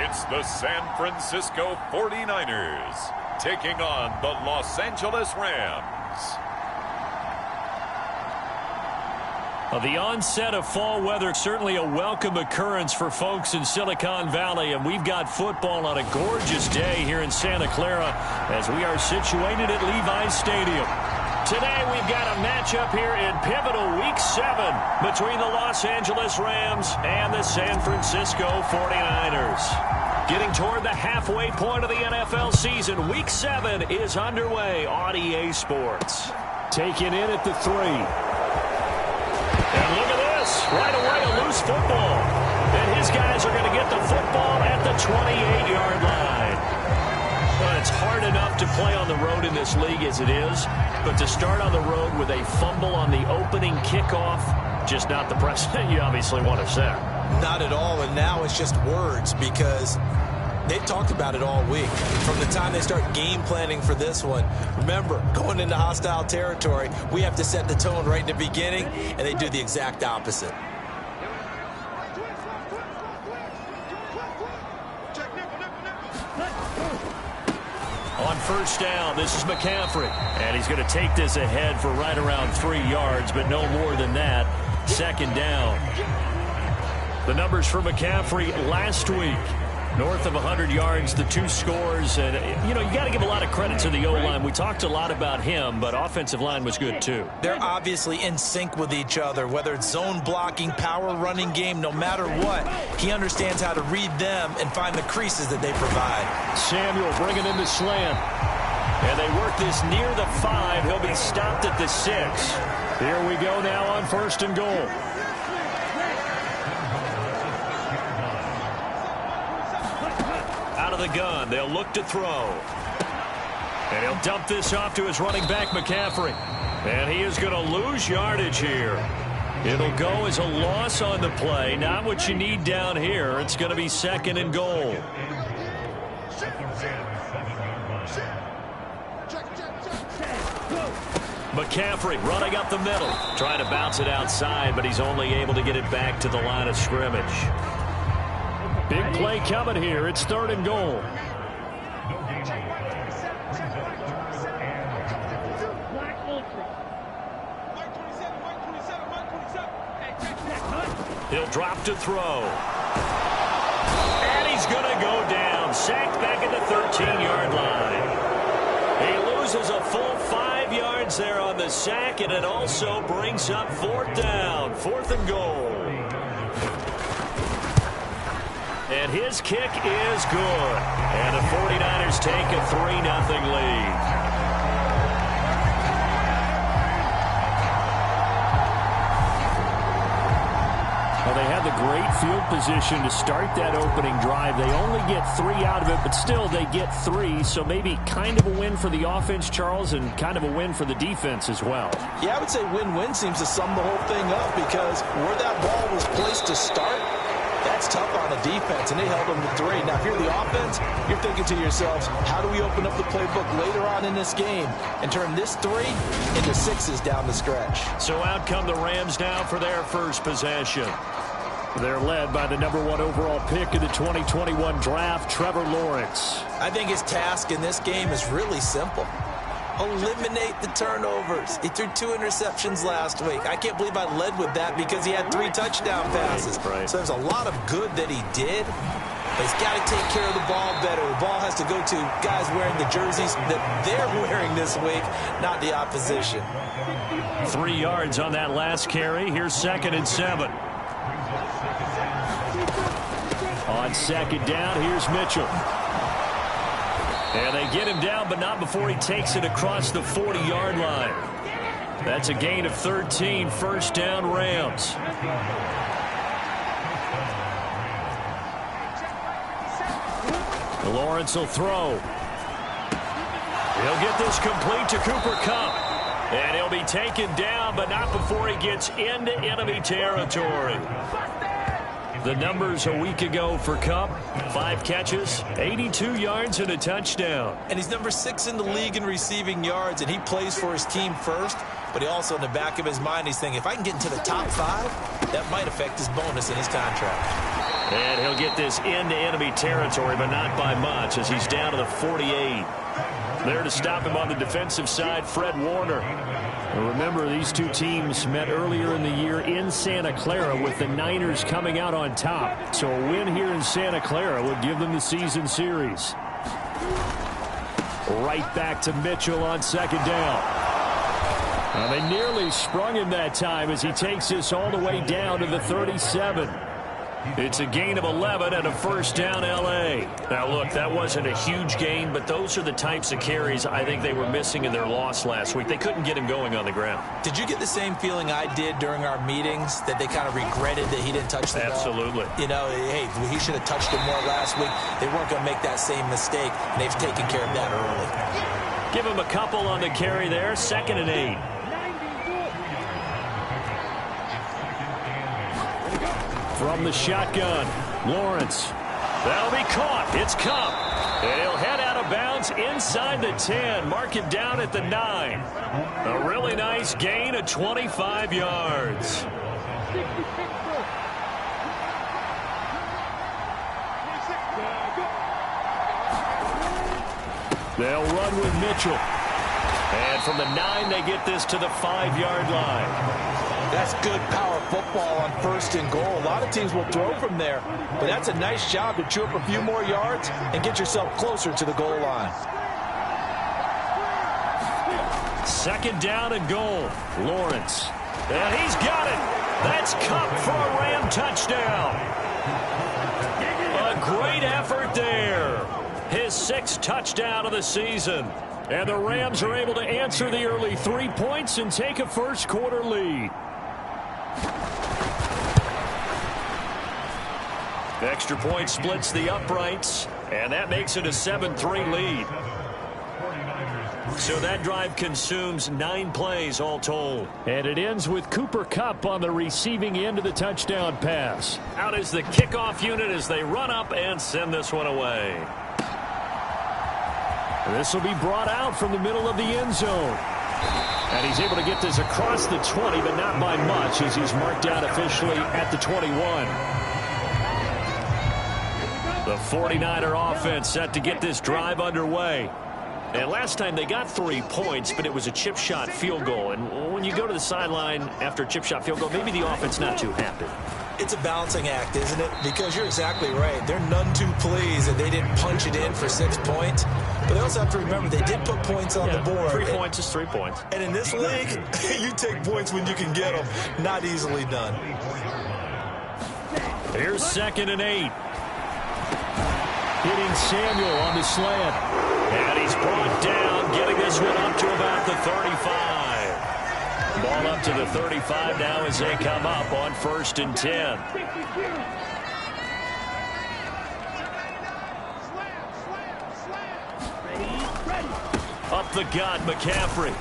It's the San Francisco 49ers taking on the Los Angeles Rams. The onset of fall weather, certainly a welcome occurrence for folks in Silicon Valley, and we've got football on a gorgeous day here in Santa Clara as we are situated at Levi's Stadium. Today we've got a matchup here in pivotal Week 7 between the Los Angeles Rams and the San Francisco 49ers. Getting toward the halfway point of the NFL season, Week 7 is underway on EA Sports. Taken in at the 3. And look at this. Right away, a loose football. And his guys are going to get the football at the 28-yard line. Well, it's hard enough to play on the road in this league as it is, but to start on the road with a fumble on the opening kickoff, just not the precedent you obviously want to set. Not at all, and now it's just words because they've talked about it all week. From the time they start game planning for this one, remember, going into hostile territory, we have to set the tone right in the beginning, and they do the exact opposite. On first down, this is McCaffrey, and he's going to take this ahead for right around 3 yards, but no more than that. Second down. The numbers for McCaffrey last week. North of 100 yards, the 2 scores. And, you know, you got to give a lot of credit to the O-line. We talked a lot about him, but offensive line was good, too. They're obviously in sync with each other, whether it's zone blocking, power running game, no matter what. He understands how to read them and find the creases that they provide. Samuel bringing in the slant. And they work this near the 5. He'll be stopped at the 6. Here we go now on first and goal. Out of the gun, they'll look to throw. And he'll dump this off to his running back, McCaffrey. And he is going to lose yardage here. It'll go as a loss on the play. Not what you need down here. It's going to be second and goal. McCaffrey running up the middle. Trying to bounce it outside, but he's only able to get it back to the line of scrimmage. Big play coming here. It's third and goal. He'll drop to throw. And he's going to go down. Sacked back at the 13-yard line. He loses a full 5 yards there on the sack, and it also brings up fourth down. Fourth and goal. And his kick is good. And the 49ers take a 3-0 lead. Well, they had the great field position to start that opening drive. They only get 3 out of it, but still they get 3. So maybe kind of a win for the offense, Charles, and kind of a win for the defense as well. Yeah, I would say win-win seems to sum the whole thing up because where that ball was placed to start, that's tough on the defense, and they held them to 3. Now, if you're the offense, you're thinking to yourselves, how do we open up the playbook later on in this game and turn this 3 into 6s down the stretch? So out come the Rams now for their first possession. They're led by the #1 overall pick in the 2021 draft, Trevor Lawrence. I think his task in this game is really simple. Eliminate the turnovers. He threw 2 interceptions last week. I can't believe I led with that because he had 3 touchdown passes. Right. So there's a lot of good that he did, but he's got to take care of the ball better. The ball has to go to guys wearing the jerseys that they're wearing this week, not the opposition. 3 yards on that last carry. Here's second and 7. On second down, here's Mitchell. And they get him down, but not before he takes it across the 40-yard line. That's a gain of 13, first down Rams. Lawrence will throw. He'll get this complete to Cooper Kupp. And he'll be taken down, but not before he gets into enemy territory. The numbers a week ago for Kupp, 5 catches, 82 yards and a touchdown. And he's number 6 in the league in receiving yards, and he plays for his team first. but he also in the back of his mind, he's thinking, if I can get into the top 5, that might affect his bonus in his contract. And he'll get this into enemy territory, but not by much, as he's down to the 48. There to stop him on the defensive side, Fred Warner. And remember, these two teams met earlier in the year in Santa Clara, with the Niners coming out on top. So a win here in Santa Clara would give them the season series. Right back to Mitchell on second down. They nearly sprung him that time as he takes this all the way down to the 37. It's a gain of 11 and a first down, L.A. Now, look, that wasn't a huge gain, but those are the types of carries I think they were missing in their loss last week. They couldn't get him going on the ground. Did you get the same feeling I did during our meetings, that they kind of regretted that he didn't touch the ball? Absolutely. You know, hey, he should have touched it more last week. They weren't going to make that same mistake, and they've taken care of that early. Give him a couple on the carry there, 2nd and 8. From the shotgun, Lawrence. That'll be caught. It's Cup. And he'll head out of bounds inside the 10. Mark him down at the 9. A really nice gain of 25 yards. They'll run with Mitchell. And from the 9, they get this to the 5-yard line. That's good power football on 1st and goal. A lot of teams will throw from there, but that's a nice job to chew up a few more yards and get yourself closer to the goal line. 2nd down and goal. Lawrence. And he's got it. That's Cup for a Ram touchdown. A great effort there. His 6th touchdown of the season. And the Rams are able to answer the early 3 points and take a first-quarter lead. Extra point splits the uprights, and that makes it a 7-3 lead. So that drive consumes 9 plays all told. And it ends with Cooper Kupp on the receiving end of the touchdown pass. Out is the kickoff unit as they run up and send this one away. This will be brought out from the middle of the end zone. And he's able to get this across the 20, but not by much, as he's marked out officially at the 21. The 49er offense set to get this drive underway. And last time they got 3 points, but it was a chip shot field goal. And when you go to the sideline after a chip shot field goal, maybe the offense not too happy. It's a balancing act, isn't it? Because you're exactly right. They're none too pleased that they didn't punch it in for 6 points. But they also have to remember they did put points on the board. 3 points is 3 points. And in this league, you take points when you can get them. Not easily done. Here's 2nd and 8. Hitting Samuel on the slant. And he's brought down, getting this one up to about the 35. Ball up to the 35 now as they come up on 1st and 10. Up the gut, McCaffrey.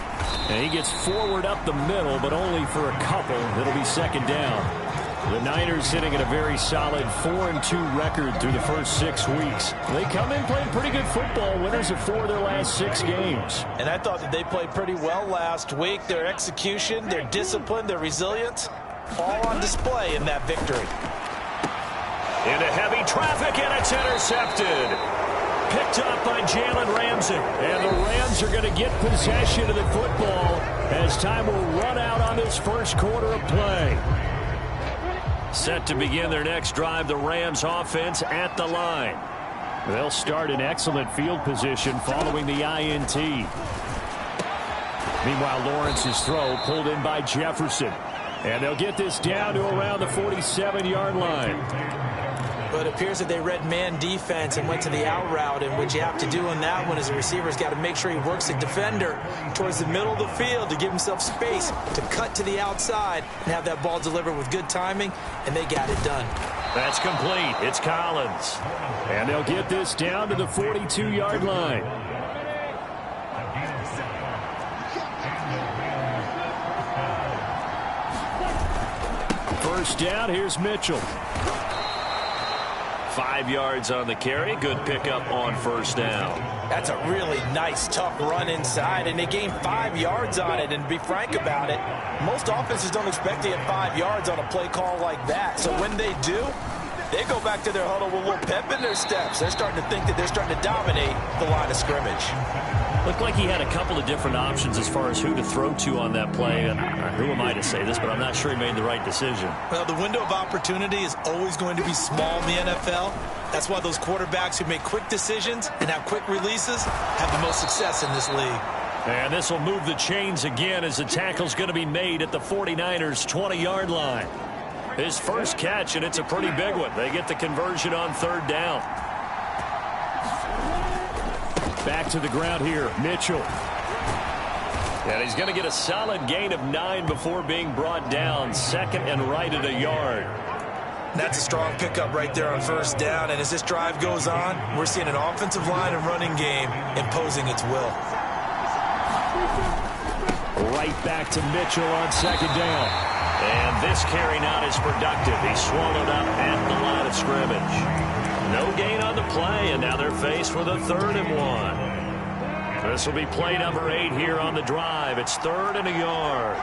And he gets forward up the middle, but only for a couple. It'll be 2nd down. The Niners sitting at a very solid 4-2 record through the first 6 weeks. They come in playing pretty good football, winners of 4 of their last 6 games. And I thought that they played pretty well last week. Their execution, their discipline, their resilience, all on display in that victory. Into heavy traffic, and it's intercepted. Picked up by Jalen Ramsey. And the Rams are going to get possession of the football as time will run out on this first quarter of play. Set to begin their next drive, the Rams offense at the line. They'll start in excellent field position following the INT. Meanwhile, Lawrence's throw pulled in by Jefferson. And they'll get this down to around the 47-yard line. But it appears that they read man defense and went to the out route. And what you have to do on that one as a receiver's got to make sure he works the defender towards the middle of the field to give himself space to cut to the outside and have that ball delivered with good timing, and they got it done. That's complete. It's Collins. And they'll get this down to the 42-yard line. First down, here's Mitchell. 5 yards on the carry. Good pickup on first down. That's a really nice, tough run inside, and they gained 5 yards on it. And to be frank about it, most offenses don't expect to get 5 yards on a play call like that. So when they do, they go back to their huddle with a little pep in their steps. They're starting to think that they're starting to dominate the line of scrimmage. Looked like he had a couple of different options as far as who to throw to on that play. And who am I to say this, but I'm not sure he made the right decision. Well, the window of opportunity is always going to be small in the NFL. That's why those quarterbacks who make quick decisions and have quick releases have the most success in this league. And this will move the chains again as the tackle's going to be made at the 49ers' 20-yard line. His first catch, and it's a pretty big one. They get the conversion on third down. Back to the ground here, Mitchell. And he's going to get a solid gain of 9 before being brought down. Second and right at a yard. That's a strong pickup right there on first down. And as this drive goes on, we're seeing an offensive line and running game imposing its will. Right back to Mitchell on second down. And this carry not as productive. He's swallowed up at the line of scrimmage. No gain on the play, and now they're faced with a 3rd and 1. This will be play number 8 here on the drive. It's 3rd and a yard.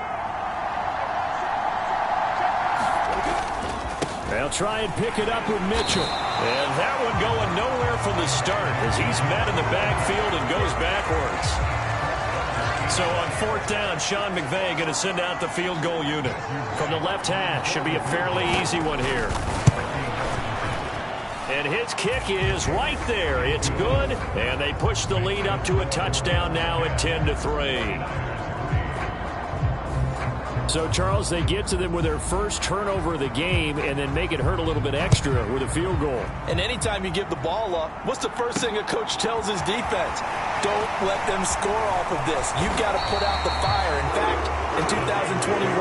They'll try and pick it up with Mitchell. And that one going nowhere from the start as he's met in the backfield and goes backwards. So on 4th down, Sean McVay going to send out the field goal unit. From the left hash, should be a fairly easy one here. And his kick is right there. It's good, and they push the lead up to a touchdown now at 10-3. So, Charles, they get to them with their first turnover of the game and then make it hurt a little bit extra with a field goal. And anytime you give the ball up, what's the first thing a coach tells his defense? Don't let them score off of this. You've got to put out the fire. In fact, in 2021,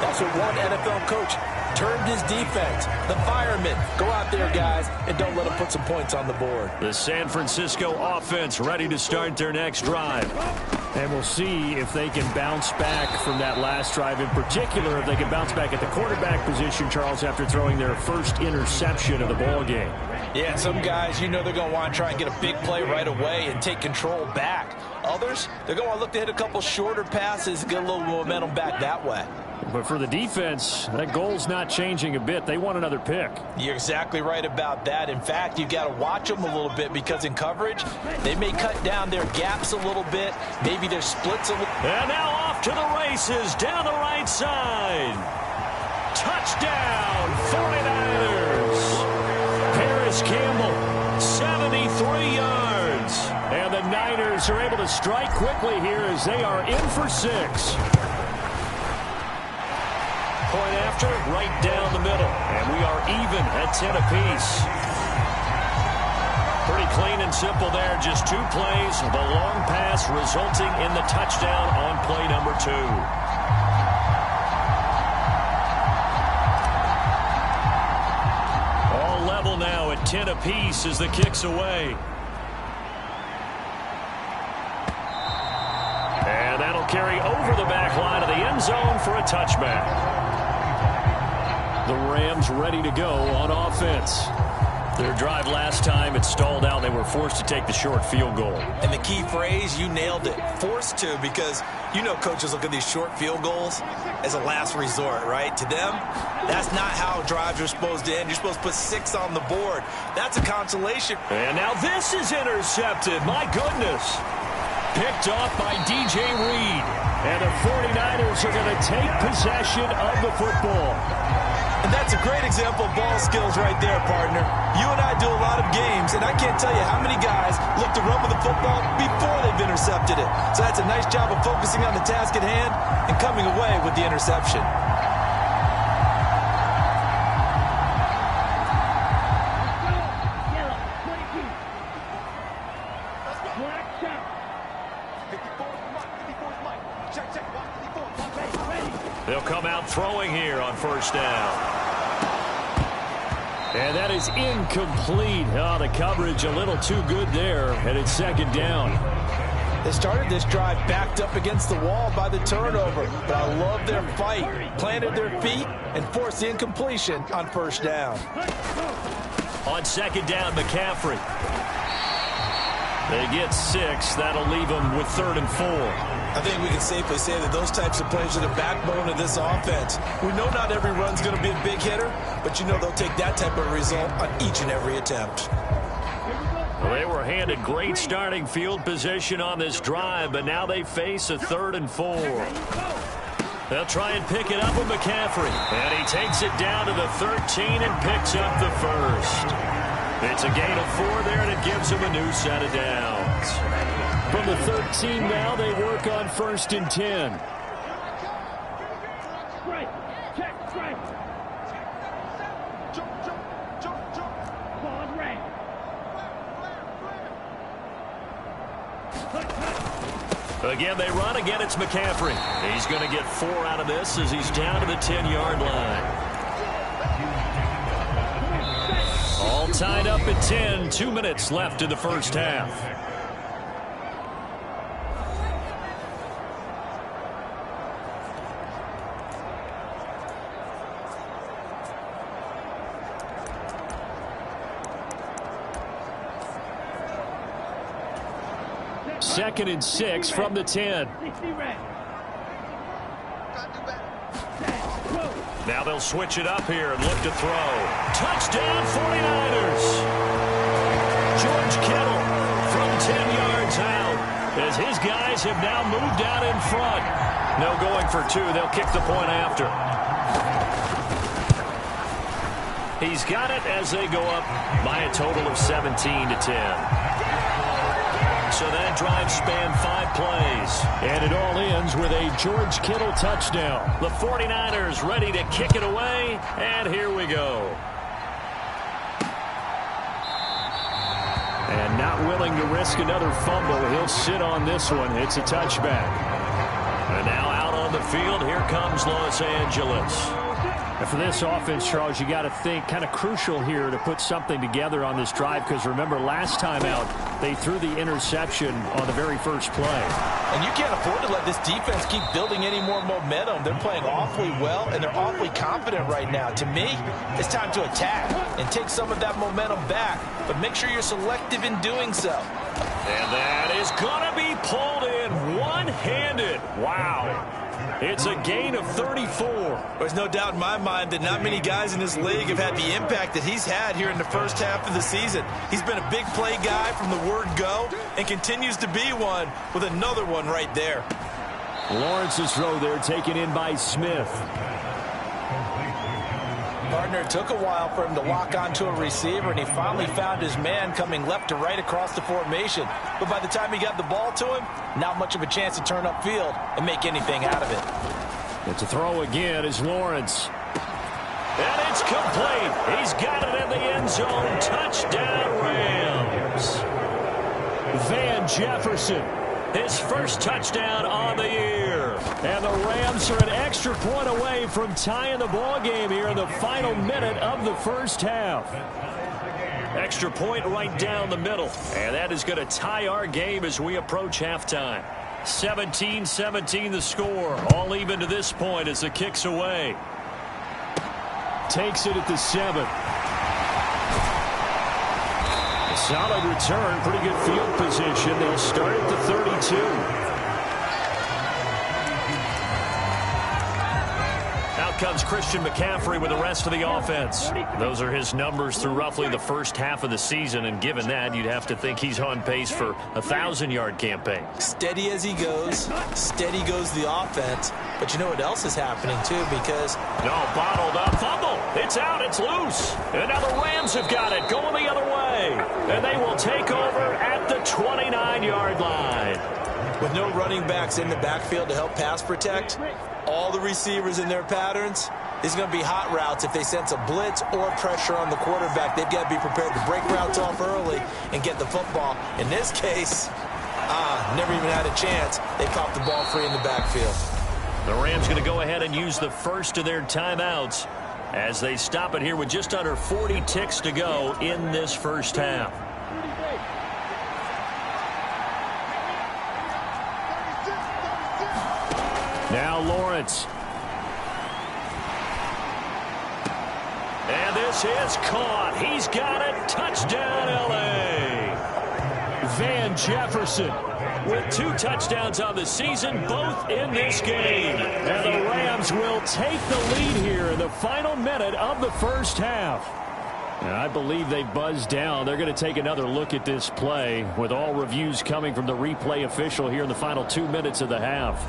that's what one NFL coach termed his defense, the firemen. Go out there, guys, and don't let them put some points on the board. The San Francisco offense ready to start their next drive. And we'll see if they can bounce back from that last drive. In particular, if they can bounce back at the quarterback position, Charles, after throwing their first interception of the ball game. Yeah, some guys, you know they're going to want to try and get a big play right away and take control back. Others, they're going to look to hit a couple shorter passes and get a little momentum back that way. But for the defense, that goal's not changing a bit. They want another pick. You're exactly right about that. In fact, you've got to watch them a little bit because in coverage, they may cut down their gaps a little bit, maybe their splits a little. And now off to the races down the right side. Touchdown, 49ers. Paris Campbell, 73 yards. And the Niners are able to strike quickly here as they are in for 6. Point after, right down the middle. And we are even at 10 apiece. Pretty clean and simple there. Just 2 plays. The long pass resulting in the touchdown on play number 2. All level now at 10 apiece as the kick's away. And that'll carry over the back line of the end zone for a touchback. The Rams ready to go on offense. Their drive last time, it stalled out. They were forced to take the short field goal. And the key phrase, you nailed it, forced to, because you know coaches look at these short field goals as a last resort, right? To them, that's not how drives are supposed to end. You're supposed to put 6 on the board. That's a consolation. And now this is intercepted. My goodness. Picked off by DJ Reed. And the 49ers are going to take possession of the football. And that's a great example of ball skills right there, partner. You and I do a lot of games, and I can't tell you how many guys look to run with the football before they've intercepted it. So that's a nice job of focusing on the task at hand and coming away with the interception. They'll come out throwing here on first down. And that is incomplete. Oh, the coverage a little too good there, and it's second down. They started this drive backed up against the wall by the turnover, but I love their fight. Planted their feet and forced the incompletion on first down. On second down, McCaffrey. They get 6. That'll leave them with 3rd and 4. I think we can safely say that those types of plays are the backbone of this offense. We know not every run's going to be a big hitter, but you know they'll take that type of result on each and every attempt. Well, they were handed great starting field position on this drive, but now they face a 3rd and 4. They'll try and pick it up with McCaffrey. And he takes it down to the 13 and picks up the first. It's a gain of 4 there, and it gives him a new set of downs. From the 13 now, they work on 1st and 10. Again, they run. Again, it's McCaffrey. He's going to get 4 out of this as he's down to the 10-yard line. All tied up at 10. 2 minutes left in the first half. Second and 6 from the 10. Now they'll switch it up here and look to throw. Touchdown 49ers. George Kittle from 10 yards out as his guys have now moved out in front. No going for 2. They'll kick the point after. He's got it as they go up by a total of 17 to 10. So that drive spanned 5 plays. And it all ends with a George Kittle touchdown. The 49ers ready to kick it away. And here we go. And not willing to risk another fumble. He'll sit on this one. It's a touchback. And now out on the field, here comes Los Angeles. And for this offense, Charles, you got to think kind of crucial here to put something together on this drive, because remember last time out they threw the interception on the very first play. And you can't afford to let this defense keep building any more momentum. They're playing awfully well, and they're awfully confident right now. To me, it's time to attack and take some of that momentum back, but make sure you're selective in doing so. And that is going to be pulled in one-handed. Wow. It's a gain of 34. There's no doubt in my mind that not many guys in this league have had the impact that he's had here in the first half of the season. He's been a big play guy from the word go and continues to be one with another one right there. Lawrence's throw there taken in by Smith. Gardner took a while for him to lock onto a receiver, and he finally found his man coming left to right across the formation. But by the time he got the ball to him, not much of a chance to turn upfield and make anything out of it. It's a throw again is Lawrence. And it's complete. He's got it in the end zone. Touchdown, Rams. Van Jefferson, his first touchdown on the year. And the Rams are an extra point away from tying the ball game here in the final minute of the first half. Extra point right down the middle. And that is going to tie our game as we approach halftime. 17-17 the score. All even to this point as the kick's away. Takes it at the 7. A solid return. Pretty good field position. They'll start at the 32. Comes Christian McCaffrey with the rest of the offense. Those are his numbers through roughly the first half of the season, and given that, you'd have to think he's on pace for a 1,000-yard campaign. Steady as he goes, steady goes the offense. But you know what else is happening, too, because... No, bottled up, fumble. It's out, it's loose. And now the Rams have got it, going the other way. And they will take over at the 29-yard line. With no running backs in the backfield to help pass protect, all the receivers in their patterns, these are going to be hot routes. If they sense a blitz or pressure on the quarterback, they've got to be prepared to break routes off early and get the football. In this case, never even had a chance. They popped the ball free in the backfield. The Rams going to go ahead and use the first of their timeouts as they stop it here with just under 40 ticks to go in this first half. Now Lawrence. And this is caught. He's got it. Touchdown, L.A. Van Jefferson with 2 touchdowns on the season, both in this game. And the Rams will take the lead here in the final minute of the first half. And I believe they buzzed down. They're going to take another look at this play with all reviews coming from the replay official here in the final 2 minutes of the half.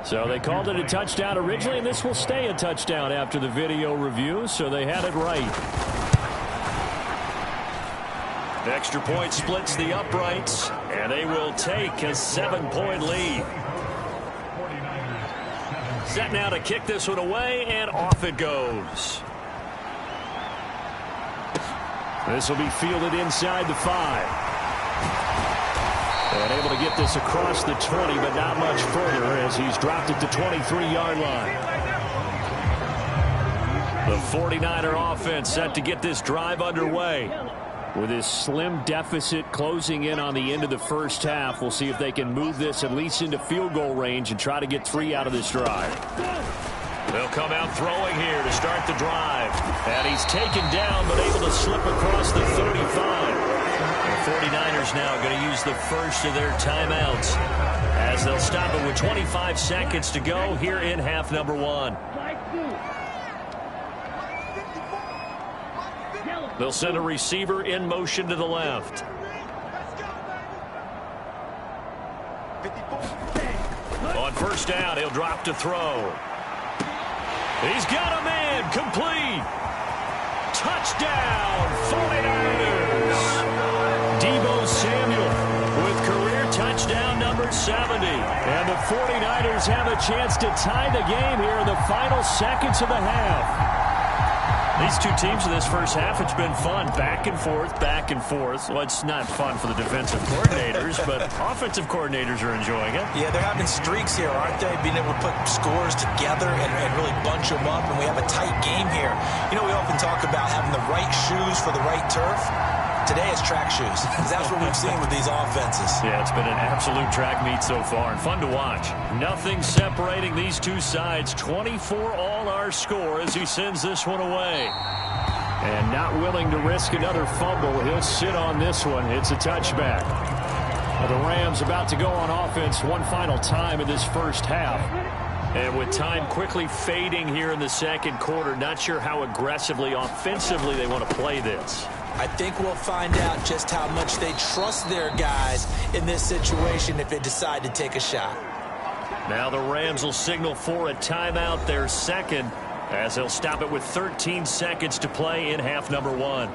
So they called it a touchdown originally, and this will stay a touchdown after the video review, so they had it right. The extra point splits the uprights, and they will take a 7-point lead. Set now to kick this one away, and off it goes. This will be fielded inside the 5. And able to get this across the 20, but not much further as he's dropped it to 23-yard line. The 49er offense set to get this drive underway. With his slim deficit closing in on the end of the first half, we'll see if they can move this at least into field goal range and try to get 3 out of this drive. They'll come out throwing here to start the drive. And he's taken down, but able to slip across the 35. The 49ers now going to use the first of their timeouts as they'll stop it with 25 seconds to go here in half number 1. They'll send a receiver in motion to the left. On first down, he'll drop to throw. He's got a man, complete. Touchdown, 49ers. Deebo Samuel with career touchdown number 70. And the 49ers have a chance to tie the game here in the final seconds of the half. These two teams in this first half, it's been fun. Back and forth, back and forth. Well, it's not fun for the defensive coordinators, but offensive coordinators are enjoying it. Yeah, they're having streaks here, aren't they? Being able to put scores together and really bunch them up, and we have a tight game here. You know, we often talk about having the right shoes for the right turf. Today is track shoes, because that's what we've seen with these offenses. Yeah, it's been an absolute track meet so far, and fun to watch. Nothing separating these two sides. 24-all our score as he sends this one away. And not willing to risk another fumble. He'll sit on this one. It's a touchback. Well, the Rams about to go on offense one final time in this first half. And with time quickly fading here in the second quarter, not sure how aggressively, offensively they want to play this. I think we'll find out just how much they trust their guys in this situation if they decide to take a shot. Now the Rams will signal for a timeout, their second, as they'll stop it with 13 seconds to play in half number 1.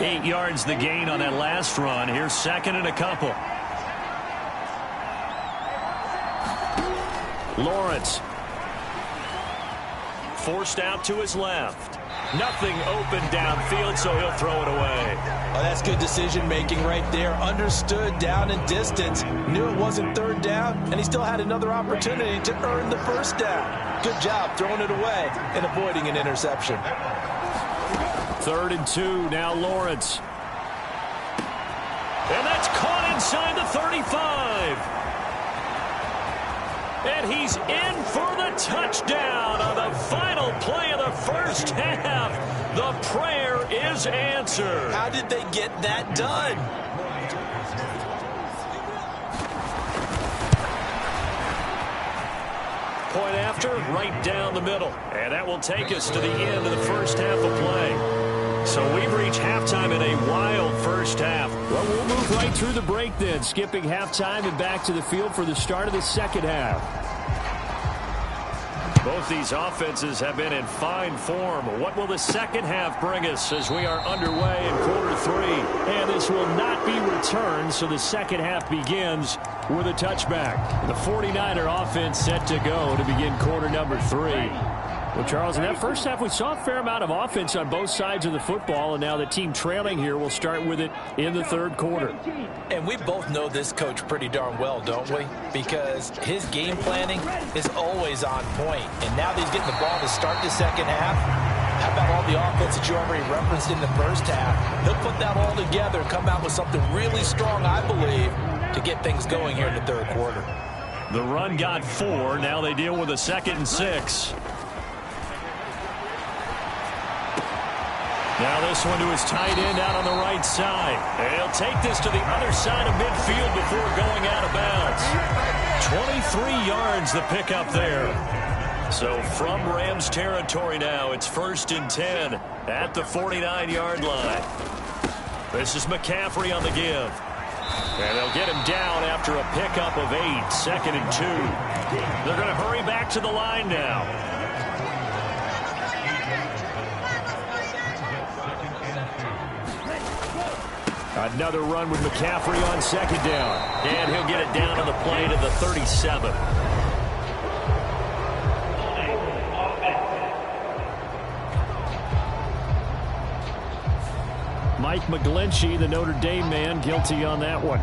8 yards the gain on that last run. Here's second and a couple. Lawrence forced out to his left. Nothing open downfield, so he'll throw it away. Oh, that's good decision-making right there. Understood down and distance. Knew it wasn't third down, and he still had another opportunity to earn the first down. Good job throwing it away and avoiding an interception. 3rd and 2, now Lawrence. And that's caught inside the 35. And he's in for the touchdown on the final play of the first half. The prayer is answered. How did they get that done? Point after, right down the middle. And that will take us to the end of the first half of play. So we've reached halftime in a wild first half. Well, we'll move right through the break then, skipping halftime and back to the field for the start of the second half. Both these offenses have been in fine form. What will the second half bring us as we are underway in quarter 3? And this will not be returned, so the second half begins with a touchback. The 49er offense set to go to begin quarter number 3. Well, Charles, in that first half, we saw a fair amount of offense on both sides of the football, and now the team trailing here will start with it in the third quarter. And we both know this coach pretty darn well, don't we? Because his game planning is always on point. And now that he's getting the ball to start the second half, how about all the offense that you already referenced in the first half. He'll put that all together and come out with something really strong, I believe, to get things going here in the third quarter. The run got 4. Now they deal with a 2nd and 6. Now this one to his tight end out on the right side. And he'll take this to the other side of midfield before going out of bounds. 23 yards the pickup there. So from Rams territory now, it's 1st and 10 at the 49-yard line. This is McCaffrey on the give. And they'll get him down after a pickup of 8, 2nd and 2. They're going to hurry back to the line now. Another run with McCaffrey on 2nd down. And he'll get it down on the play to the 37. Mike McGlinchey, the Notre Dame man, guilty on that one.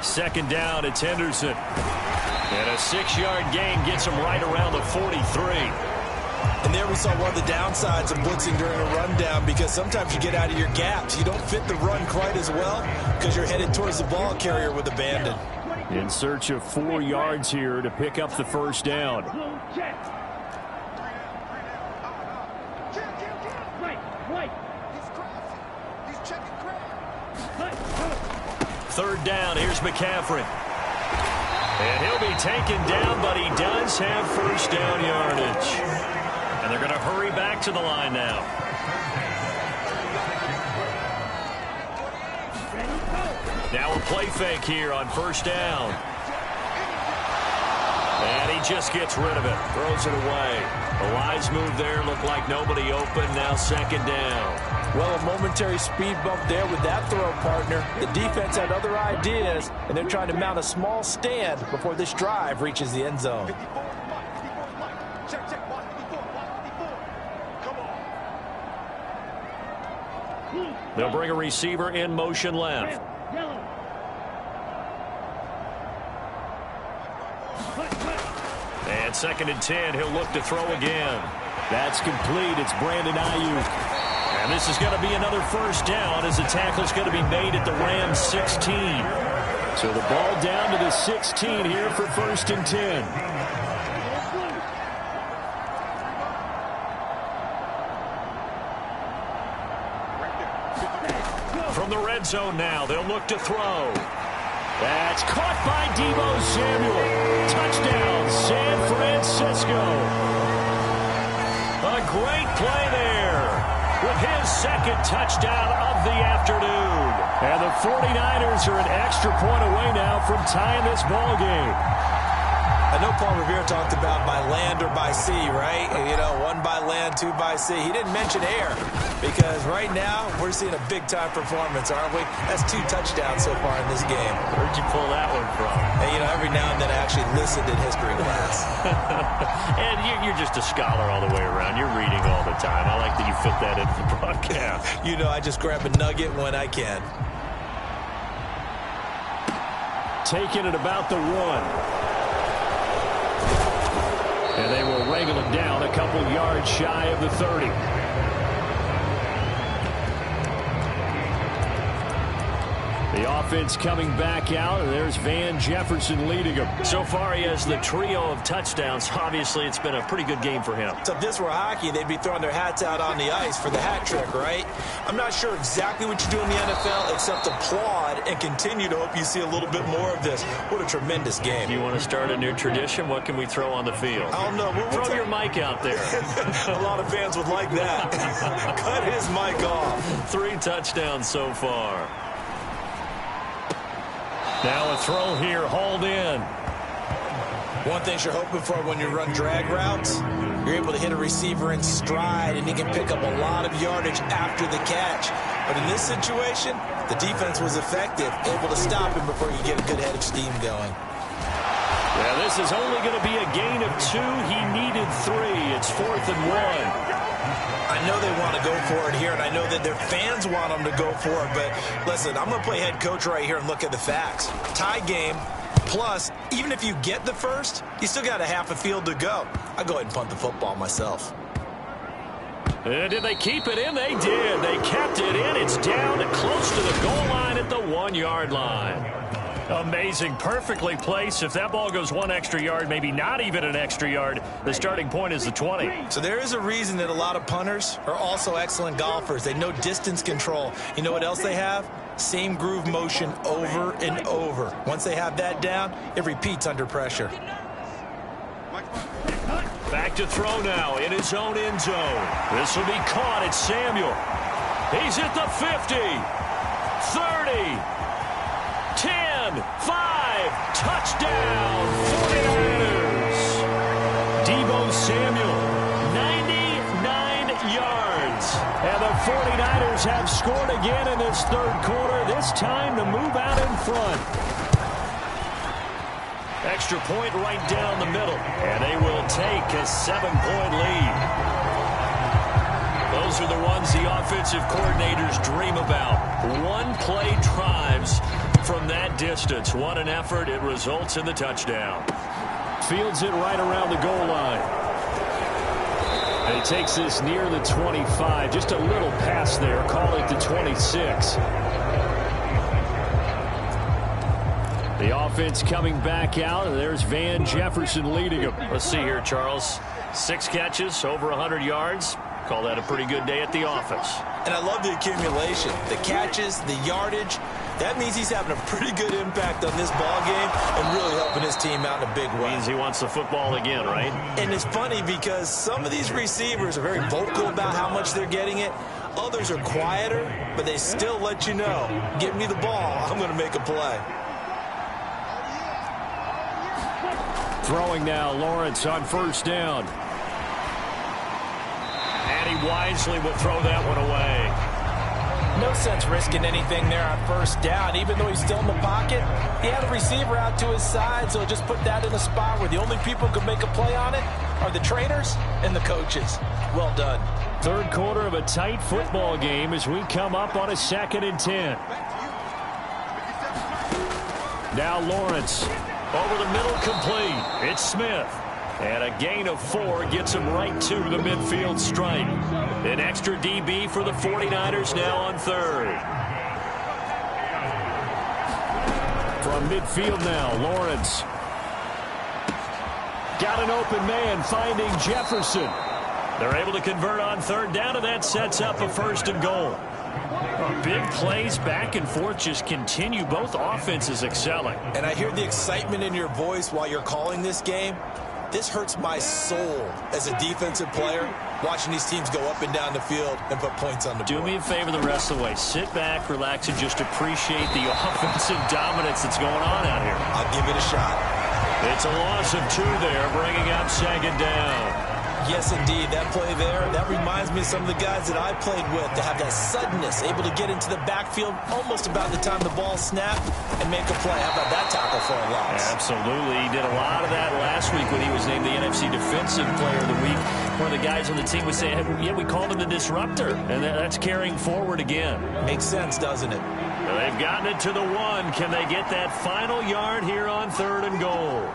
Second down, it's Henderson. And a 6-yard gain gets him right around the 43. And there we saw one of the downsides of blitzing during a rundown, because sometimes you get out of your gaps. You don't fit the run quite as well because you're headed towards the ball carrier with abandon. In search of 4 yards here to pick up the 1st down. Third down, here's McCaffrey. And he'll be taken down, but he does have 1st down yardage. And they're going to hurry back to the line now. Now a play fake here on 1st down. And he just gets rid of it. Throws it away. A wise move there. Looked like nobody open. Now 2nd down. Well, a momentary speed bump there with that throw, partner. The defense had other ideas, and they're trying to mount a small stand before this drive reaches the end zone. They'll bring a receiver in motion left. And 2nd and 10, he'll look to throw again. That's complete. It's Brandon Ayuk. And this is going to be another 1st down as the tackle's going to be made at the Rams 16. So the ball down to the 16 here for 1st and 10. From the red zone now, they'll look to throw. That's caught by Deebo Samuel. Touchdown, San Francisco. A great play there with his 2nd touchdown of the afternoon. And the 49ers are an extra point away now from tying this ball game. I know Paul Revere talked about by land or by sea, right? You know, 1 by land, 2 by sea. He didn't mention air, because right now we're seeing a big-time performance, aren't we? That's 2 touchdowns so far in this game. Where'd you pull that one from? And, you know, every now and then I actually listened in history class. And you're just a scholar all the way around. You're reading all the time. I like that you fit that into the broadcast. You know, I just grab a nugget when I can. Taking it about the 1. And they will wrangle it down a couple yards shy of the 30. The offense coming back out, and there's Van Jefferson leading them. So far, he has the trio of touchdowns. Obviously, it's been a pretty good game for him. So if this were hockey, they'd be throwing their hats out on the ice for the hat trick, right? I'm not sure exactly what you do in the NFL, except applaud and continue to hope you see a little bit more of this. What a tremendous game. You want to start a new tradition? What can we throw on the field? I don't know. Throw your mic out there. A lot of fans would like that. Cut his mic off. 3 touchdowns so far. Now a throw here, hauled in. One thing you're hoping for when you run drag routes, you're able to hit a receiver in stride, and he can pick up a lot of yardage after the catch. But in this situation, the defense was effective, able to stop him before you get a good head of steam going. Yeah, this is only going to be a gain of 2. He needed 3. It's 4th and 1. I know they want to go for it here, and I know that their fans want them to go for it, but listen, I'm going to play head coach right here and look at the facts. Tie game, plus, even if you get the first, you still got a half a field to go. I'll go ahead and punt the football myself. And did they keep it in? They did. They kept it in. It's down and close to the goal line at the 1-yard line. Amazing. Perfectly placed. If that ball goes 1 extra yard, maybe not even an extra yard, the starting point is the 20. So there is a reason that a lot of punters are also excellent golfers. They know distance control. You know what else they have? Same groove motion over and over. Once they have that down, it repeats under pressure. Back to throw now in his own end zone. This will be caught. It's Samuel. He's at the 50, 30, 10, 5, touchdown, 49ers. Deebo Samuel, 99 yards. And the 49ers have scored again in this third quarter, this time to move out in front. Extra point right down the middle, and they will take a 7-point lead. Those are the ones the offensive coordinators dream about. One-play drives from that distance. What an effort. It results in the touchdown. Fields it right around the goal line. And he takes this near the 25. Just a little pass there. Call it the 26. The offense coming back out, and there's Van Jefferson leading him. Let's see here, Charles. 6 catches, over 100 yards. Call that a pretty good day at the office. And I love the accumulation, the catches, the yardage. That means he's having a pretty good impact on this ball game and really helping his team out in a big way. Means he wants the football again, right? And it's funny because some of these receivers are very vocal about how much they're getting it. Others are quieter, but they still let you know, give me the ball, I'm going to make a play. Throwing now, Lawrence on first down. And he wisely will throw that one away. No sense risking anything there on first down. Even though he's still in the pocket, he had a receiver out to his side, so just put that in a spot where the only people who can make a play on it are the trainers and the coaches. Well done. Third quarter of a tight football game as we come up on a 2nd and 10. Now Lawrence. Over the middle, complete. It's Smith. And a gain of 4 gets him right to the midfield stripe. An extra DB for the 49ers now on third. From midfield now, Lawrence. Got an open man, finding Jefferson. They're able to convert on third down, and that sets up a 1st and goal. Big plays back and forth just continue. Both offenses excelling. And I hear the excitement in your voice while you're calling this game. This hurts my soul as a defensive player, watching these teams go up and down the field and put points on the board. Do me a favor the rest of the way. Sit back, relax, and just appreciate the offensive dominance that's going on out here. I'll give it a shot. It's a loss of 2 there, bringing up 2nd down. Yes, indeed. That play there, that reminds me of some of the guys that I played with to have that suddenness, able to get into the backfield almost about the time the ball snapped and make a play. How about that tackle for a loss? Absolutely. He did a lot of that last week when he was named the NFC Defensive Player of the Week. One of the guys on the team was saying, hey, yeah, we called him the disruptor, and that's carrying forward again. Makes sense, doesn't it? Well, they've gotten it to the 1. Can they get that final yard here on 3rd and goal?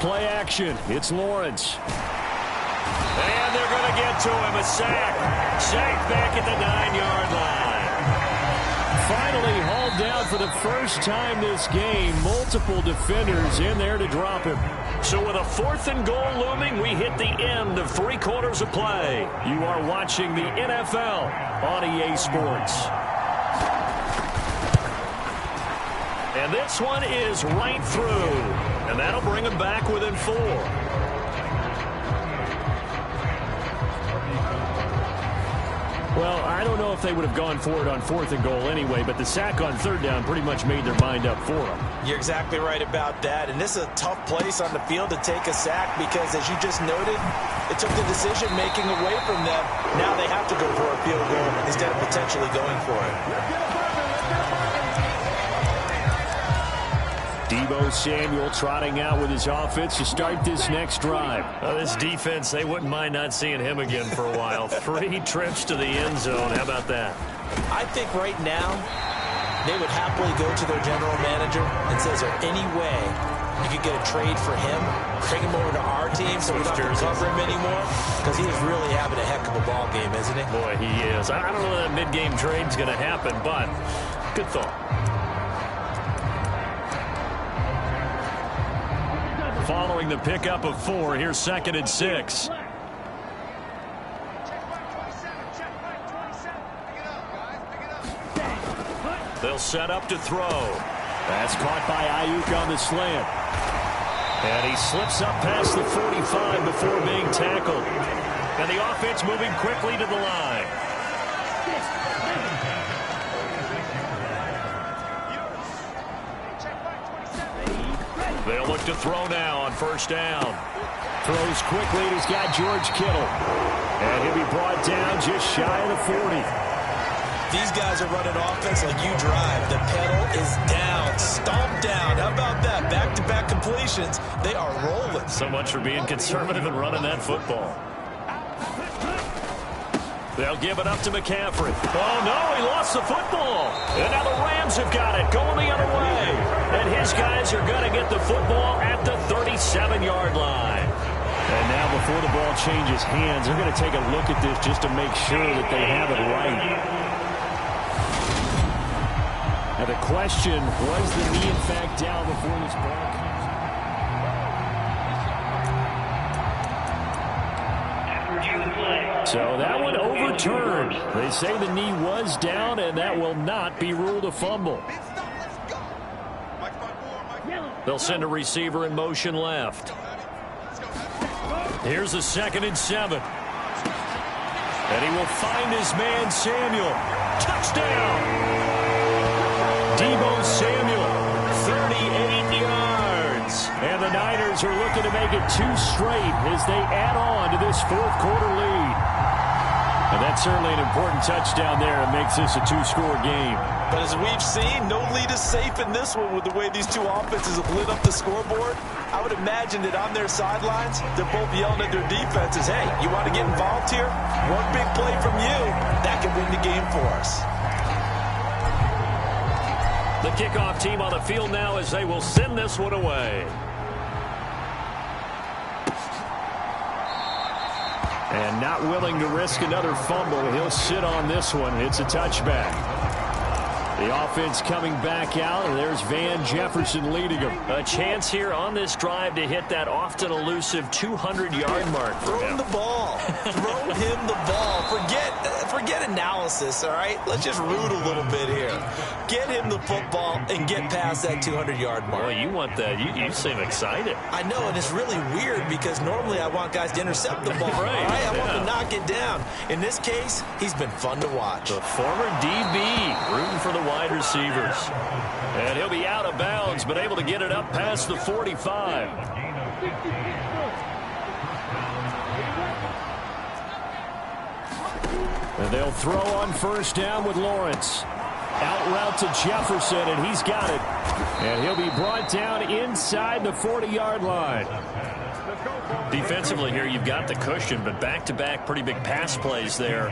Play action. It's Lawrence. And they're going to get to him. A sack. Sack back at the 9-yard line. Finally hauled down for the first time this game. Multiple defenders in there to drop him. So with a 4th and goal looming, we hit the end of 3 quarters of play. You are watching the NFL on EA Sports. And this one is right through. And that'll bring them back within 4. Well, I don't know if they would have gone for it on 4th and goal anyway, but the sack on 3rd down pretty much made their mind up for them. You're exactly right about that. And this is a tough place on the field to take a sack because, as you just noted, it took the decision-making away from them. Now they have to go for a field goal instead of potentially going for it. Deebo Samuel trotting out with his offense to start this next drive. This defense, they wouldn't mind not seeing him again for a while. 3 trips to the end zone. How about that? I think right now they would happily go to their general manager and say, is there any way you could get a trade for him, bring him over to our team so we don't have to cover him anymore? Because he is really having a heck of a ball game, isn't he? Boy, he is. I don't know that mid-game trade's going to happen, but good thought. Following the pickup of 4, here's 2nd and 6. They'll set up to throw. That's caught by Ayuk on the slant. And he slips up past the 45 before being tackled. And the offense moving quickly to the line. They'll look to throw now on 1st down. Throws quickly, and he's got George Kittle. And he'll be brought down just shy of the 40. These guys are running offense like you drive. The pedal is down, stomped down. How about that? Back-to-back completions. They are rolling. So much for being conservative and running that football. They'll give it up to McCaffrey. Oh, no, he lost the football. And now the Rams have got it, going the other way. And his guys are going to get the football at the 37-yard line. And now before the ball changes hands, they're going to take a look at this just to make sure that they have it right. Now the question, was the knee in fact down before this ball comes? So that one overturned. They say the knee was down, and that will not be ruled a fumble. They'll send a receiver in motion left. Here's a 2nd and 7. And he will find his man Samuel. Touchdown! Deebo Samuel, 38 yards. And the Niners are looking to make it 2 straight as they add on to this 4th quarter lead. And that's certainly an important touchdown there. It makes this a 2-score game. But as we've seen, no lead is safe in this one with the way these two offenses have lit up the scoreboard. I would imagine that on their sidelines, they're both yelling at their defenses, hey, you want to get involved here? One big play from you, that can win the game for us. The kickoff team on the field now as they will send this one away. And not willing to risk another fumble. He'll sit on this one. It's a touchback. The offense coming back out, and there's Van Jefferson leading them. A chance here on this drive to hit that often elusive 200-yard mark. Throw him the ball. Throw him the ball. Forget analysis, all right? Let's just root a little bit here. Get him the football and get past that 200-yard mark. Boy, you want that. You seem excited. I know, and it's really weird because normally I want guys to intercept the ball. Right, all right? I want to knock it down. In this case, he's been fun to watch. The former DB rooting for the wide receivers. And he'll be out of bounds, but able to get it up past the 45. And they'll throw on 1st down with Lawrence. Out route to Jefferson, and he's got it. And he'll be brought down inside the 40-yard line. Defensively here, you've got the cushion, but back-to-back pretty big pass plays there.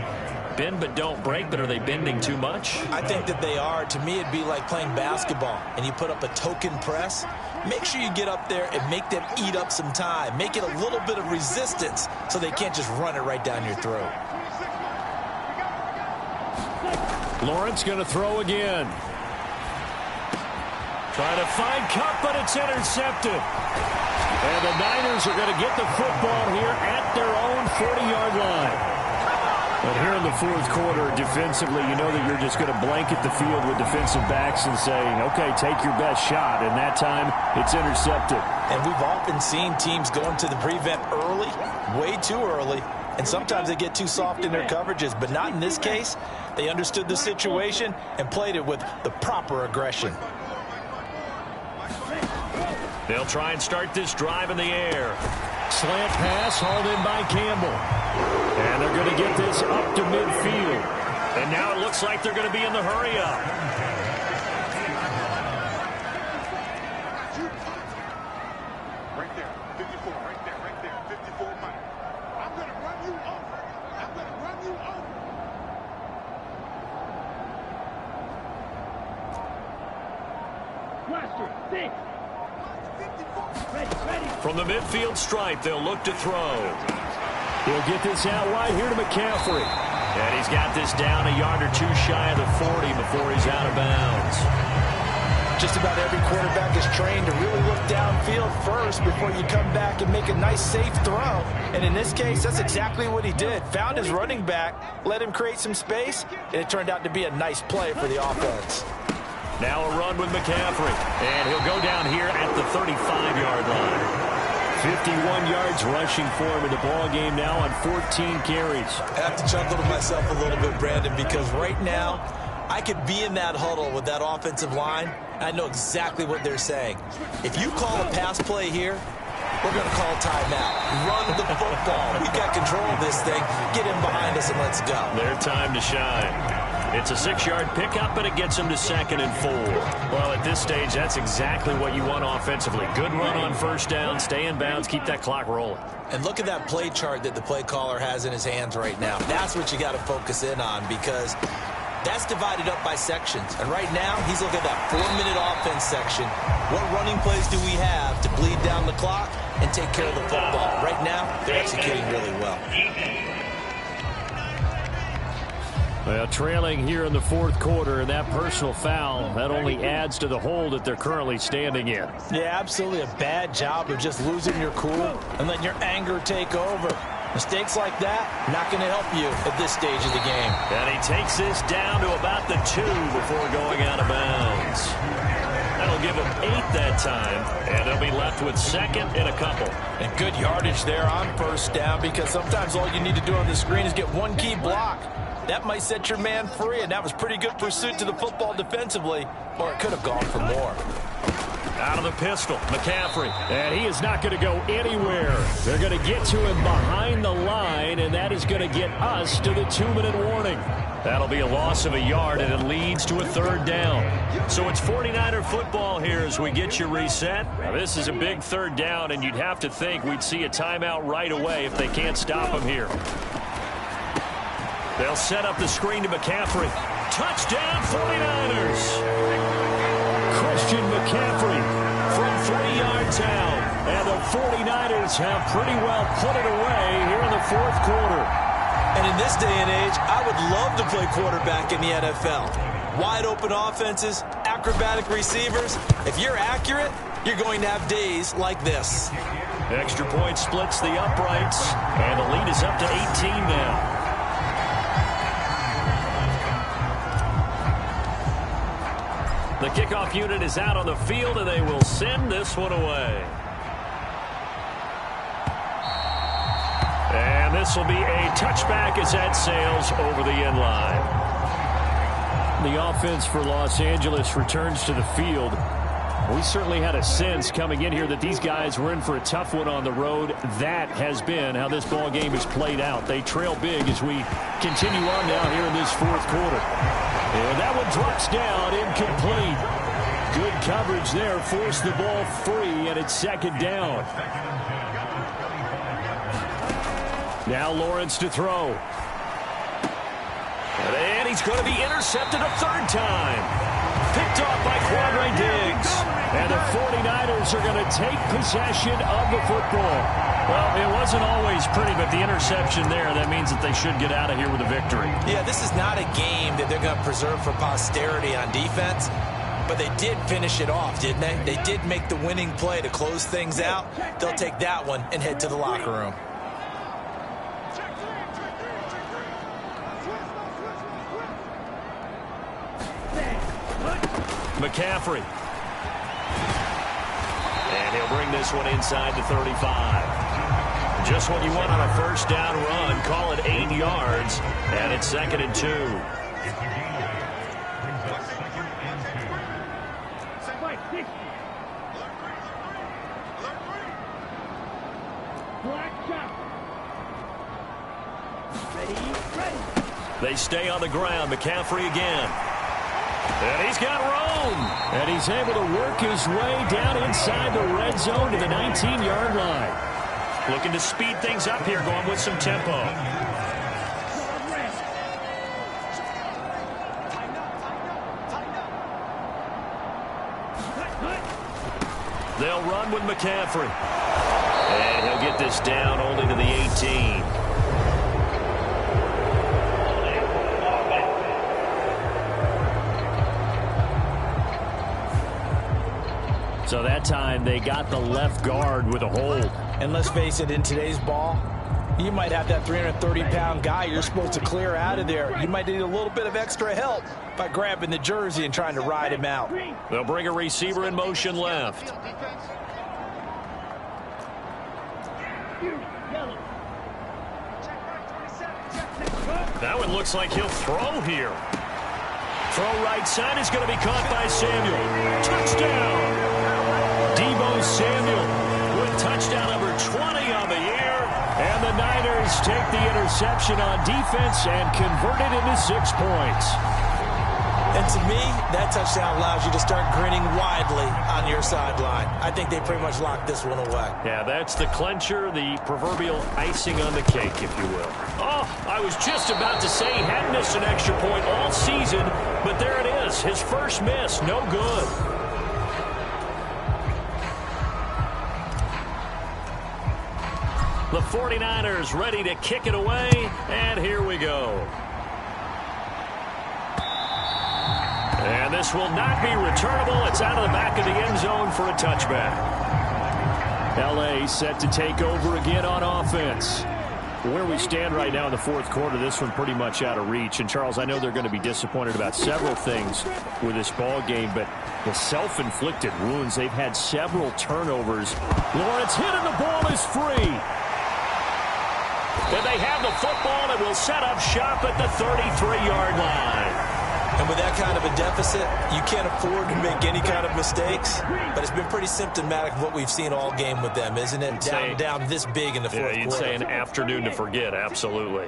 Bend but don't break, but are they bending too much? I think that they are. To me, it'd be like playing basketball, and you put up a token press. Make sure you get up there and make them eat up some time. Make it a little bit of resistance so they can't just run it right down your throat. Lawrence going to throw again. Trying to find Cup, but it's intercepted. And the Niners are going to get the football here at their own 40-yard line. But here in the 4th quarter, defensively, you know that you're just going to blanket the field with defensive backs and say, okay, take your best shot. And that time, it's intercepted. And we've often seen teams going to the prevent early, way too early. And sometimes they get too soft in their coverages, but not in this case. They understood the situation and played it with the proper aggression. They'll try and start this drive in the air. Slant pass hauled in by Campbell. And they're going to get this up to midfield. And now it looks like they're going to be in the hurry-up. From the midfield stripe, they'll look to throw. He'll get this out wide here to McCaffrey. And he's got this down a yard or two shy of the 40 before he's out of bounds. Just about every quarterback is trained to really look downfield first before you come back and make a nice, safe throw. And in this case, that's exactly what he did. Found his running back, let him create some space, and it turned out to be a nice play for the offense. Now a run with McCaffrey. And he'll go down here at the 35-yard line. 51 yards rushing for him in the ball game now on 14 carries. I have to chuckle to myself a little bit, Brandon, because right now I could be in that huddle with that offensive line. I know exactly what they're saying. If you call a pass play here, we're going to call timeout. Run the football. We've got control of this thing. Get in behind us and let's go. Their time to shine. It's a 6-yard pickup, and it gets them to 2nd and 4. Well, at this stage, that's exactly what you want offensively. Good run on first down, stay in bounds, keep that clock rolling. And look at that play chart that the play caller has in his hands right now. That's what you got to focus in on, because that's divided up by sections. And right now, he's looking at that 4-minute offense section. What running plays do we have to bleed down the clock and take care of the football? Right now, they're executing really well. Well, trailing here in the fourth quarter, and that personal foul, that only adds to the hole that they're currently standing in. Yeah, absolutely a bad job of just losing your cool and letting your anger take over. Mistakes like that, not going to help you at this stage of the game. And he takes this down to about the 2 before going out of bounds. That'll give him 8 that time, and they'll be left with 2nd and a couple. And good yardage there on first down, because sometimes all you need to do on the screen is get one key block. That might set your man free, and that was pretty good pursuit to the football defensively, or it could have gone for more. Out of the pistol, McCaffrey. And he is not going to go anywhere. They're going to get to him behind the line, and that is going to get us to the 2-minute warning. That'll be a loss of a yard, and it leads to a 3rd down. So it's 49er football here as we get you reset. Now, this is a big 3rd down, and you'd have to think we'd see a timeout right away if they can't stop him here. They'll set up the screen to McCaffrey. Touchdown, 49ers! Christian McCaffrey from 3 yards out. And the 49ers have pretty well put it away here in the fourth quarter. And in this day and age, I would love to play quarterback in the NFL. Wide open offenses, acrobatic receivers. If you're accurate, you're going to have days like this. Extra point splits the uprights, and the lead is up to 18 now. The kickoff unit is out on the field, and they will send this one away. And this will be a touchback as that sails over the end line. The offense for Los Angeles returns to the field. We certainly had a sense coming in here that these guys were in for a tough one on the road. That has been how this ball game has played out. They trail big as we continue on now here in this fourth quarter. And that one drops down, incomplete. Good coverage there, forced the ball free, and it's 2nd down. Now Lawrence to throw. And he's going to be intercepted a 3rd time. Picked off by Quadre Diggs. And the 49ers are going to take possession of the football. Well, it wasn't always pretty, but the interception there, that means that they should get out of here with a victory. Yeah, this is not a game that they're going to preserve for posterity on defense, but they did finish it off, didn't they? They did make the winning play to close things out. They'll take that one and head to the locker room. McCaffrey. And he'll bring this one inside the 35. Just what you want on a first down run. Call it 8 yards. And it's 2nd and 2. They stay on the ground. McCaffrey again. And he's got room. And he's able to work his way down inside the red zone to the 19-yard line. Looking to speed things up here, going with some tempo. They'll run with McCaffrey. And he'll get this down only to the 18. So that time they got the left guard with a hold. And let's face it, in today's ball, you might have that 330-pound guy you're supposed to clear out of there. You might need a little bit of extra help by grabbing the jersey and trying to ride him out. They'll bring a receiver in motion left. That one looks like he'll throw here. Throw right side is going to be caught by Samuel. Touchdown! Deebo Samuel with touchdown number 20 on the year. And the Niners take the interception on defense and convert it into 6 points. And to me, that touchdown allows you to start grinning widely on your sideline. I think they pretty much locked this one away. Yeah, that's the clincher, the proverbial icing on the cake, if you will. Oh, I was just about to say he hadn't missed an extra point all season, but there it is. His first miss, no good. The 49ers ready to kick it away, and here we go. And this will not be returnable. It's out of the back of the end zone for a touchback. L.A. set to take over again on offense. Where we stand right now in the fourth quarter, this one pretty much out of reach. And, Charles, I know they're going to be disappointed about several things with this ball game, but the self-inflicted wounds, they've had several turnovers. Lawrence hit and the ball is free. And they have the football and will set up shop at the 33-yard line. And with that kind of a deficit, you can't afford to make any kind of mistakes. But it's been pretty symptomatic of what we've seen all game with them, isn't it? Down this big in the fourth quarter. You'd say an afternoon to forget, absolutely.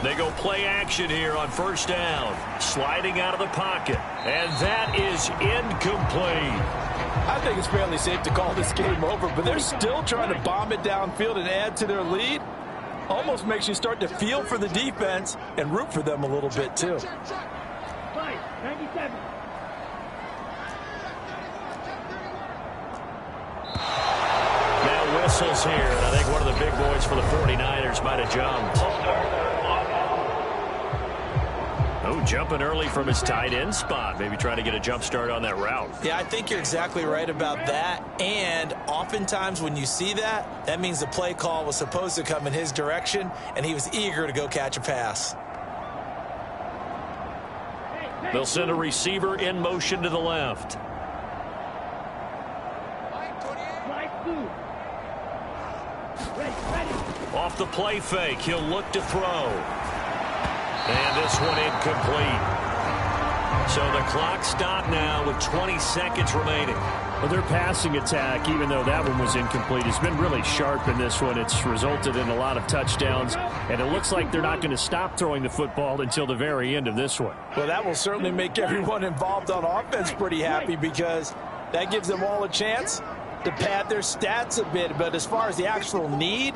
They go play action here on first down. Sliding out of the pocket. And that is incomplete. I think it's fairly safe to call this game over, but they're still trying to bomb it downfield and add to their lead. Almost makes you start to feel for the defense and root for them a little bit, too. Now whistles here, and I think one of the big boys for the 49ers might have jumped. Oh, jumping early from his tight end spot. Maybe trying to get a jump start on that route. Yeah, I think you're exactly right about that. And oftentimes when you see that, that means the play call was supposed to come in his direction, and he was eager to go catch a pass. They'll send a receiver in motion to the left. Off the play fake, he'll look to throw. And this one incomplete. So the clock stopped now with 20 seconds remaining. Well, their passing attack, even though that one was incomplete, has been really sharp in this one. It's resulted in a lot of touchdowns, and it looks like they're not going to stop throwing the football until the very end of this one. Well, that will certainly make everyone involved on offense pretty happy because that gives them all a chance to pad their stats a bit. But as far as the actual need,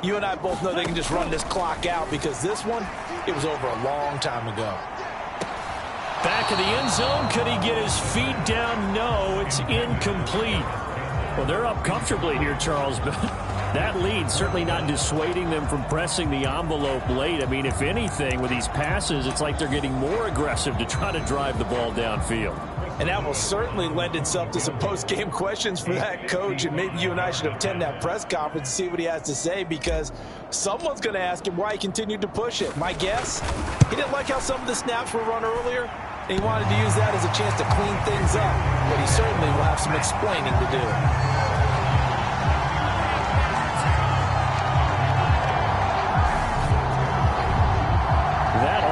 you and I both know they can just run this clock out because this one, it was over a long time ago. Back of the end zone. Could he get his feet down? No, it's incomplete. Well, they're up comfortably here, Charles, but that lead certainly not dissuading them from pressing the envelope late. I mean, if anything, with these passes, it's like they're getting more aggressive to try to drive the ball downfield. And that will certainly lend itself to some post-game questions for that coach. And maybe you and I should attend that press conference and see what he has to say because someone's going to ask him why he continued to push it. My guess, he didn't like how some of the snaps were run earlier, and he wanted to use that as a chance to clean things up. But he certainly will have some explaining to do.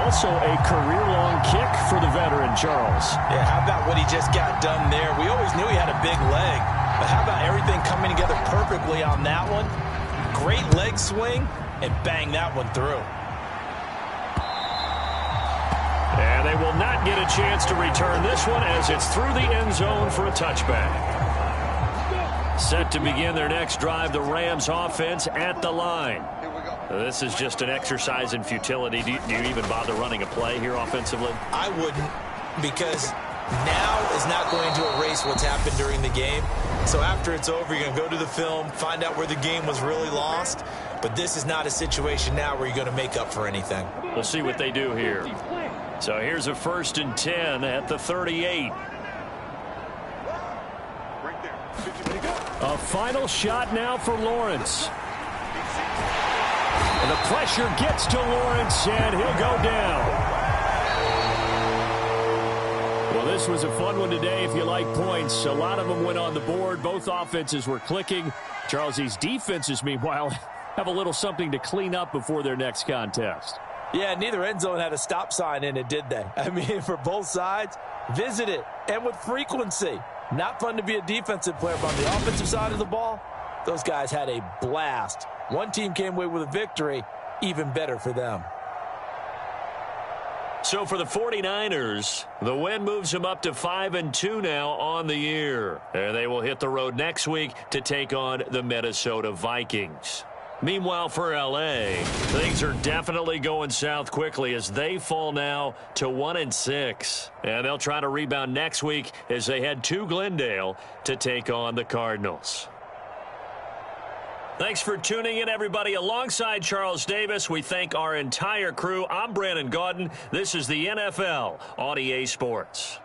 Also a career-long kick for the veteran, Charles. Yeah, how about what he just got done there? We always knew he had a big leg, but how about everything coming together perfectly on that one? Great leg swing, and bang that one through. And they will not get a chance to return this one as it's through the end zone for a touchback. Set to begin their next drive, the Rams offense at the line. This is just an exercise in futility. Do you even bother running a play here offensively? I wouldn't, because now is not going to erase what's happened during the game. So after it's over, you're going to go to the film, find out where the game was really lost. But this is not a situation now where you're going to make up for anything. We'll see what they do here. So here's a 1st and 10 at the 38. A final shot now for Lawrence. And the pressure gets to Lawrence, and he'll go down. Well, this was a fun one today if you like points. A lot of them went on the board. Both offenses were clicking. Charles, these defenses, meanwhile, have a little something to clean up before their next contest. Yeah, neither end zone had a stop sign in it, did they? I mean, for both sides, visit it, and with frequency. Not fun to be a defensive player, but on the offensive side of the ball, those guys had a blast. One team came away with a victory, even better for them. So for the 49ers, the win moves them up to 5-2 now on the year. And they will hit the road next week to take on the Minnesota Vikings. Meanwhile, for L.A., things are definitely going south quickly as they fall now to 1-6. And they'll try to rebound next week as they head to Glendale to take on the Cardinals. Thanks for tuning in, everybody. Alongside Charles Davis, we thank our entire crew. I'm Brandon Gaudin. This is the NFL on EA Sports.